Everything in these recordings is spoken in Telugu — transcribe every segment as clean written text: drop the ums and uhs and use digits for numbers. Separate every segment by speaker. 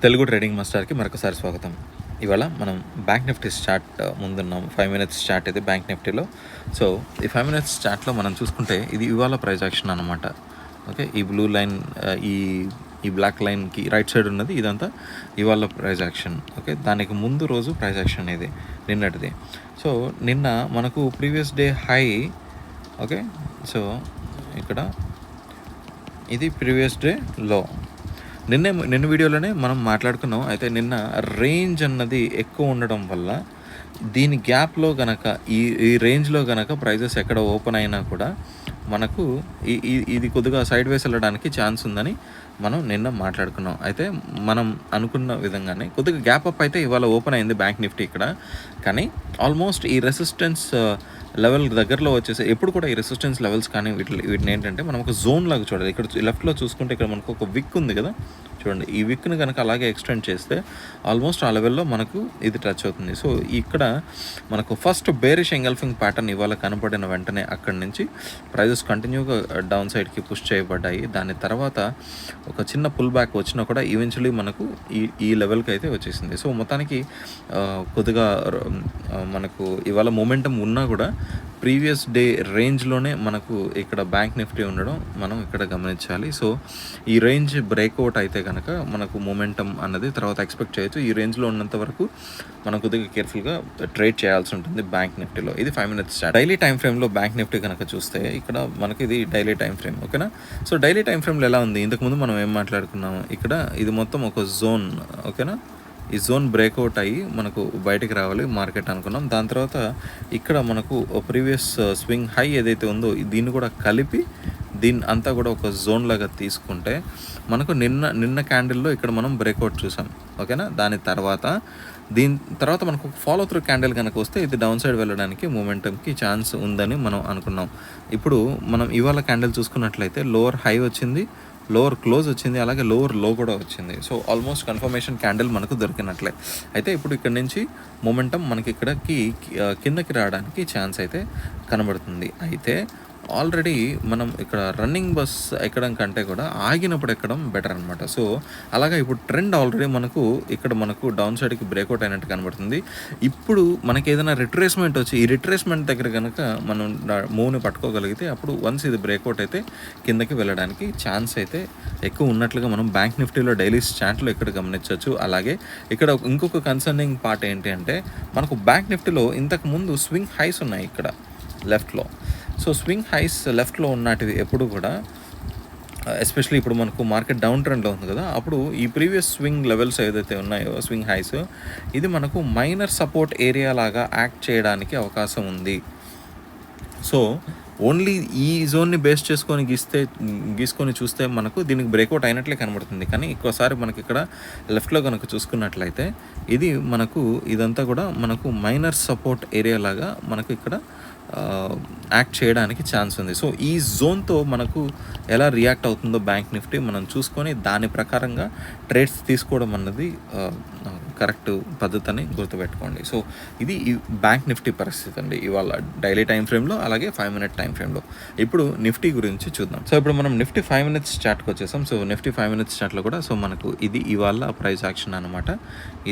Speaker 1: తెలుగు ట్రేడింగ్ మాస్టర్కి మరొకసారి స్వాగతం. ఇవాళ మనం బ్యాంక్ నిఫ్టీ చార్ట్ ముందున్నాం. 5 మినిట్స్ చార్ట్ ఇది బ్యాంక్ నిఫ్టీలో. సో ఈ 5 మినిట్స్ చార్ట్లో మనం చూసుకుంటే ఇది ఇవాళ ప్రైస్ యాక్షన్ అనమాట. ఓకే, ఈ బ్లూ లైన్ ఈ ఈ బ్లాక్ లైన్కి రైట్ సైడ్ ఉన్నది ఇదంతా ఇవాళ ప్రైస్ యాక్షన్. ఓకే, దానికి ముందు రోజు ప్రైస్ యాక్షన్ ఇది నిన్నటిది. సో నిన్న మనకు previous day high. Okay, so ఇక్కడ ఇది ప్రీవియస్ డే లో. నిన్న వీడియోలోనే మనం మాట్లాడుకున్నాం. అయితే నిన్న రేంజ్ అన్నది ఎక్కువ ఉండడం వల్ల దీని గ్యాప్లో గనక ఈ రేంజ్లో గనక ప్రైజెస్ ఎక్కడ ఓపెన్ అయినా కూడా మనకు ఇది కొద్దిగా సైడ్ వేస్ వెళ్ళడానికి ఛాన్స్ ఉందని మనం నిన్న మాట్లాడుకున్నాం. అయితే మనం అనుకున్న విధంగానే కొద్దిగా గ్యాప్ అప్ అయితే ఇవాళ ఓపెన్ అయింది బ్యాంక్ నిఫ్టీ ఇక్కడ. కానీ ఆల్మోస్ట్ ఈ రెసిస్టెన్స్ లెవెల్ దగ్గరలో వచ్చేసి ఎప్పుడు కూడా ఈ రెసిస్టెన్స్ లెవెల్స్ కానీ వీటిని ఏంటంటే మనం ఒక జోన్ లాగా చూడాలి. ఇక్కడ లెఫ్ట్లో చూసుకుంటే ఇక్కడ మనకు ఒక విక్ ఉంది కదా, చూడండి. ఈ విక్ని కనుక అలాగే ఎక్స్టెండ్ చేస్తే ఆల్మోస్ట్ ఆ లెవెల్లో మనకు ఇది టచ్ అవుతుంది. సో ఇక్కడ మనకు ఫస్ట్ బేరిష్ ఎంగల్ఫింగ్ ప్యాటర్న్ ఇవాళ కనపడిన వెంటనే అక్కడి నుంచి ప్రైజెస్ కంటిన్యూగా డౌన్ సైడ్కి పుష్ చేయబడ్డాయి. దాని తర్వాత ఒక చిన్న పుల్ బ్యాక్ వచ్చినా కూడా ఈవెన్చువలీ మనకు ఈ లెవెల్కి అయితే వచ్చేసింది. సో మొత్తానికి కొద్దిగా మనకు ఇవాళ మొమెంటం ఉన్నా కూడా ప్రీవియస్ డే రేంజ్లోనే మనకు ఇక్కడ బ్యాంక్ నిఫ్టీ ఉండడం మనం ఇక్కడ గమనించాలి. సో ఈ రేంజ్ బ్రేక్అవుట్ అయితే కనుక మనకు మొమెంటం అన్నది తర్వాత ఎక్స్పెక్ట్ చేయొచ్చు. ఈ రేంజ్లో ఉన్నంత వరకు మనం కొద్దిగా కేర్ఫుల్గా ట్రేడ్ చేయాల్సి ఉంటుంది బ్యాంక్ నిఫ్టీలో. ఇది 5 మినిట్స్ చార్ట్. డైలీ టైం ఫ్రేమ్లో బ్యాంక్ నిఫ్టీ కనుక చూస్తే ఇక్కడ మనకి ఇది డైలీ టైం ఫ్రేమ్. ఓకేనా, సో డైలీ టైం ఫ్రేమ్లో ఎలా ఉంది, ఇంతకుముందు మనం ఏం మాట్లాడుకున్నాము, ఇక్కడ ఇది మొత్తం ఒక జోన్. ఓకేనా, ఈ జోన్ బ్రేక్అవుట్ అయ్యి మనకు బయటికి రావాలి మార్కెట్ అనుకున్నాం. దాని తర్వాత ఇక్కడ మనకు ప్రీవియస్ స్వింగ్ హై ఏదైతే ఉందో దీన్ని కూడా కలిపి దీన్ని అంతా కూడా ఒక జోన్ లాగా తీసుకుంటే మనకు నిన్న క్యాండిల్లో ఇక్కడ మనం బ్రేక్అవుట్ చూసాం. ఓకేనా, దాని తర్వాత దీని తర్వాత మనకు ఫాలో త్రూ క్యాండిల్ కనుక వస్తే ఇది డౌన్ సైడ్ వెళ్ళడానికి మూమెంటంకి ఛాన్స్ ఉందని మనం అనుకున్నాం. ఇప్పుడు మనం ఇవాళ క్యాండిల్ చూసుకున్నట్లయితే లోవర్ హై వచ్చింది, లోవర్ క్లోజ్ వచ్చింది, అలాగే లోవర్ లో కూడా వచ్చింది. సో ఆల్మోస్ట్ కన్ఫర్మేషన్ క్యాండిల్ మనకు దొరికినట్లే. అయితే ఇప్పుడు ఇక్కడ నుంచి మొమెంటం మనకి ఇక్కడికి కిందకి రావడానికి ఛాన్స్ అయితే కనబడుతుంది. అయితే ఆల్రెడీ మనం ఇక్కడ రన్నింగ్ బస్ ఎక్కడం కంటే కూడా ఆగినప్పుడు ఎక్కడం బెటర్ అనమాట. సో అలాగా ఇప్పుడు ట్రెండ్ ఆల్రెడీ మనకు డౌన్ సైడ్కి బ్రేక్అవుట్ అయినట్టు కనబడుతుంది. ఇప్పుడు మనకి ఏదైనా రిట్రేస్మెంట్ వచ్చి ఈ రిట్రేస్మెంట్ దగ్గర కనుక మనం మూవ్ని పట్టుకోగలిగితే అప్పుడు వన్స్ ఇది బ్రేక్అవుట్ అయితే కిందకి వెళ్ళడానికి ఛాన్స్ అయితే ఎక్కువ ఉన్నట్లుగా మనం బ్యాంక్ నిఫ్టీలో డైలీ చార్ట్లో ఇక్కడ గమనించవచ్చు. అలాగే ఇక్కడ ఇంకొక కన్సర్నింగ్ పార్ట్ ఏంటి అంటే మనకు బ్యాంక్ నిఫ్టీలో ఇంతకుముందు స్వింగ్ హైస్ ఉన్నాయి ఇక్కడ లెఫ్ట్లో. సో స్వింగ్ హైస్ లెఫ్ట్లో ఉన్నటివి ఎప్పుడు కూడా ఎస్పెషల్లీ ఇప్పుడు మనకు మార్కెట్ డౌన్ ట్రెండ్లో ఉంది కదా, అప్పుడు ఈ ప్రీవియస్ స్వింగ్ లెవెల్స్ ఏదైతే ఉన్నాయో స్వింగ్ హైస్ ఇది మనకు మైనర్ సపోర్ట్ ఏరియా లాగా యాక్ట్ చేయడానికి అవకాశం ఉంది. సో ఓన్లీ ఈ జోన్ని బేస్ చేసుకొని గీసుకొని చూస్తే మనకు దీనికి బ్రేక్అవుట్ అయినట్లే కనబడుతుంది. కానీ ఇంకోసారి మనకి ఇక్కడ లెఫ్ట్లో కనుక చూసుకున్నట్లయితే ఇది మనకు ఇదంతా కూడా మనకు మైనర్ సపోర్ట్ ఏరియా లాగా మనకు ఇక్కడ యాక్ట్ చేయడానికి ఛాన్స్ ఉంది. సో ఈ జోన్తో మనకు ఎలా రియాక్ట్ అవుతుందో బ్యాంక్ నిఫ్టీ మనం చూసుకొని దాని ప్రకారంగా ట్రేడ్స్ తీసుకోవడం అన్నది కరెక్ట్ పద్ధతి అని గుర్తుపెట్టుకోండి. సో ఇది ఈ బ్యాంక్ నిఫ్టీ పరిస్థితి అండి ఇవాళ డైలీ టైం ఫ్రేమ్లో, అలాగే 5 మినిట్ టైం ఫ్రేమ్లో. ఇప్పుడు నిఫ్టీ గురించి చూద్దాం. సో ఇప్పుడు మనం నిఫ్టీ 5 మినిట్స్ చార్ట్కి వచ్చేసాం. సో నిఫ్టీ 5 మినిట్స్ చార్ట్లో కూడా సో మనకు ఇది ఇవాళ ప్రైస్ యాక్షన్ అనమాట.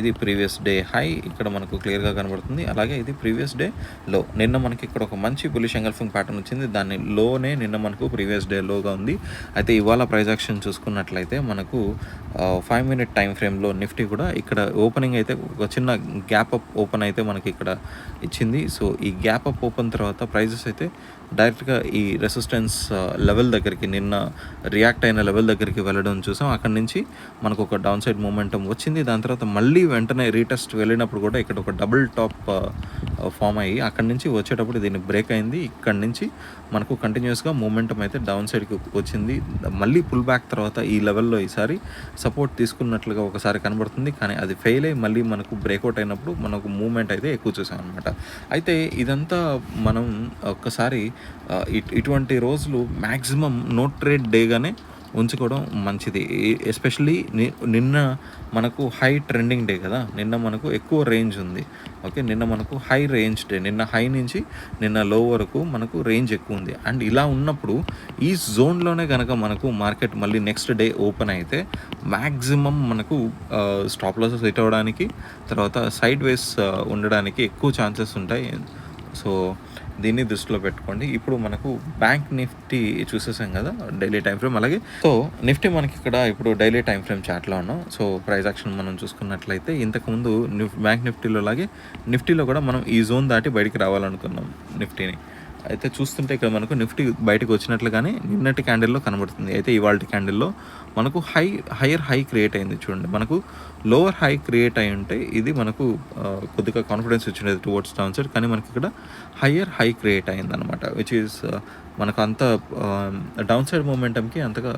Speaker 1: ఇది ప్రీవియస్ డే హై ఇక్కడ మనకు క్లియర్గా కనబడుతుంది, అలాగే ఇది ప్రీవియస్ డే లో. నిన్న మనకి ఇక్కడ ఒక మంచి బులిష్ ఎంగల్ఫింగ్ ప్యాటర్న్ వచ్చింది, దాని లోనే నిన్న మనకు ప్రీవియస్ డే లోగా ఉంది. అయితే ఇవాళ ప్రైస్ యాక్షన్ చూసుకున్నట్లయితే మనకు 5 మినిట్ టైం ఫ్రేమ్లో నిఫ్టీ కూడా ఇక్కడ ఓపెనింగ్ అయితే ఒక చిన్న గ్యాప్ అప్ ఓపెన్ అయితే మనకి ఇక్కడ ఇచ్చింది. సో ఈ గ్యాప్ అప్ ఓపెన్ తర్వాత ప్రైజెస్ అయితే డైరెక్ట్గా ఈ రెసిస్టెన్స్ లెవెల్ దగ్గరికి నిన్న రియాక్ట్ అయిన లెవెల్ దగ్గరికి వెళ్ళడం చూసాం. అక్కడి నుంచి మనకు ఒక డౌన్ సైడ్ మూమెంటం వచ్చింది. దాని తర్వాత మళ్ళీ వెంటనే రీటెస్ట్ వెళ్ళినప్పుడు కూడా ఇక్కడ ఒక డబుల్ టాప్ ఫామ్ అయ్యి అక్కడి నుంచి వచ్చేటప్పుడు దీన్ని బ్రేక్ అయింది. ఇక్కడి నుంచి మనకు కంటిన్యూస్గా మూమెంటం అయితే డౌన్ సైడ్కి వచ్చింది. మళ్ళీ పుల్ బ్యాక్ తర్వాత ఈ లెవెల్లో ఈసారి సపోర్ట్ తీసుకున్నట్లుగా ఒకసారి కనబడుతుంది, కానీ అది ఫెయిల్ అయ్యి మళ్ళీ మనకు బ్రేక్అవుట్ అయినప్పుడు మనకు మూమెంట్ అయితే ఎక్కువ చూసాం అనమాట. అయితే ఇదంతా మనం ఒక్కసారి ఇటువంటి రోజులు మ్యాక్సిమం నో ట్రేడ్ డేగానే ఉంచుకోవడం మంచిది. ఎస్పెషల్లీ నిన్న మనకు హై ట్రెండింగ్ డే కదా! నిన్న మనకు ఎక్కువ రేంజ్ ఉంది. ఓకే. నిన్న మనకు హై రేంజ్ డే. నిన్న హై నుంచి నిన్న లో వరకు మనకు రేంజ్ ఎక్కువ ఉంది. అండ్ ఇలా ఉన్నప్పుడు ఈ జోన్‌లోనే గనక మనకు మార్కెట్ మళ్ళీ నెక్స్ట్ డే ఓపెన్ అయితే మ్యాక్సిమం మనకు స్టాప్ లాసెస్ హిట్ అవ్వడానికి, తర్వాత సైడ్ వేస్ ఉండడానికి ఎక్కువ ఛాన్సెస్ ఉంటాయి. సో దీన్ని దృష్టిలో పెట్టుకోండి. ఇప్పుడు మనకు బ్యాంక్ నిఫ్టీ చూసేసాం కదా డైలీ టైం ఫ్రేమ్. అలాగే సో నిఫ్టీ మనకి ఇక్కడ ఇప్పుడు డైలీ టైం ఫ్రేమ్ చార్ట్లో ఉన్నాం. సో ప్రైస్ యాక్షన్ మనం చూసుకున్నట్లయితే ఇంతకుముందు బ్యాంక్ నిఫ్టీలో లాగే నిఫ్టీలో కూడా మనం ఈ జోన్ దాటి బయటికి రావాలనుకున్నాం నిఫ్టీని. అయితే చూస్తుంటే ఇక్కడ మనకు నిఫ్టీ బయటకు వచ్చినట్లుగానే నిన్నటి క్యాండిల్లో కనబడుతుంది. అయితే ఇవాల్టి క్యాండిల్లో మనకు హైయర్ హై క్రియేట్ అయింది చూడండి. మనకు లోవర్ హై క్రియేట్ అయి ఉంటే ఇది మనకు కొద్దిగా కాన్ఫిడెన్స్ వచ్చిండేది టువర్డ్స్ డౌన్ సైడ్. కానీ మనకి ఇక్కడ హయ్యర్ హై క్రియేట్ అయిందనమాట. విచ్ ఈస్ మనకు అంత డౌన్ సైడ్ మూమెంటంకి అంతగా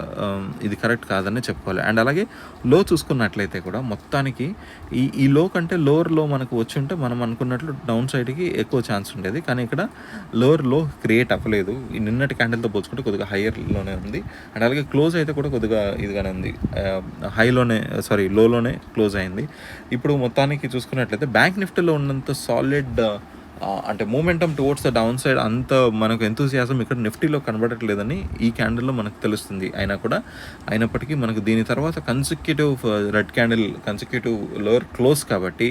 Speaker 1: ఇది కరెక్ట్ కాదని చెప్పుకోవాలి. అండ్ అలాగే లో చూసుకున్నట్లయితే కూడా మొత్తానికి ఈ లో కంటే లోవర్ లో మనకు వచ్చి ఉంటే మనం అనుకున్నట్లు డౌన్ సైడ్కి ఎక్కువ ఛాన్స్ ఉండేది. కానీ ఇక్కడ లోవర్ లో క్రియేట్ అవ్వలేదు. ఈ నిన్నటి క్యాండిల్తో పోల్చుకుంటే కొద్దిగా హయ్యర్లోనే ఉంది. అండ్ అలాగే క్లోజ్ అయితే కూడా కొద్దిగా ఇదిగానే ఉంది, లోలోనే క్లోజ్ అయింది. ఇప్పుడు మొత్తానికి చూసుకున్నట్లయితే బ్యాంక్ నిఫ్టీలో ఉన్నంత సాలిడ్ అంటే momentum towards the down side అంత మనకు ఎంతూసియాజం ఇక్కడ నిఫ్టీలో కనబడట్లేదని ఈ క్యాండిల్లో మనకు తెలుస్తుంది. అయినప్పటికీ మనకు దీని తర్వాత consecutive red candle consecutive lower close కాబట్టి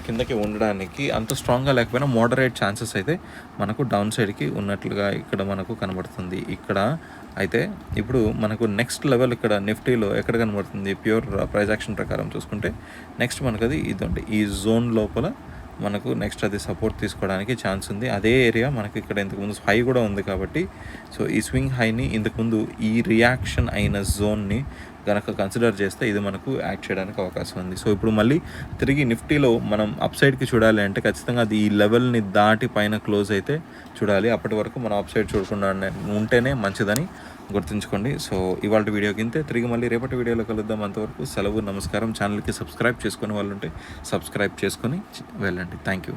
Speaker 1: కిందకి ఉండడానికి అంత స్ట్రాంగ్గా లేకపోయినా మోడరేట్ ఛాన్సెస్ అయితే మనకు డౌన్ సైడ్కి ఉన్నట్లుగా ఇక్కడ మనకు కనబడుతుంది. ఇక్కడ అయితే ఇప్పుడు మనకు నెక్స్ట్ లెవెల్ ఇక్కడ నిఫ్టీలో ఎక్కడ కనబడుతుంది ప్యూర్ ప్రైస్ యాక్షన్ ప్రకారం చూసుకుంటే నెక్స్ట్ మనకు అది ఇదండి, ఈ జోన్ లోపల మనకు నెక్స్ట్ అది సపోర్ట్ తీసుకోవడానికి ఛాన్స్ ఉంది. అదే ఏరియా మనకి ఇక్కడ ఇంతకుముందు హై కూడా ఉంది కాబట్టి సో ఈ స్వింగ్ హైని ఇంతకుముందు ఈ రియాక్షన్ అయిన జోన్ని కనుక కన్సిడర్ చేస్తే ఇది మనకు యాక్ట్ చేయడానికి అవకాశం ఉంది. సో ఇప్పుడు మళ్ళీ తిరిగి నిఫ్టీలో మనం అప్ సైడ్కి చూడాలి అంటే ఖచ్చితంగా అది ఈ లెవెల్ని దాటి పైన క్లోజ్ అయితే చూడాలి. అప్పటి వరకు మనం అప్ సైడ్ చూడకుండా ఉంటేనే మంచిదని గుర్తుంచుకోండి. సో ఇవాళ వీడియోకి ఇంతే. తిరిగి మళ్ళీ రేపటి వీడియోలో కలుద్దాం. అంతవరకు సెలవు, నమస్కారం. ఛానల్కి సబ్స్క్రైబ్ చేసుకునే వాళ్ళు ఉంటే సబ్స్క్రైబ్ చేసుకొని వెళ్ళండి. Thank you.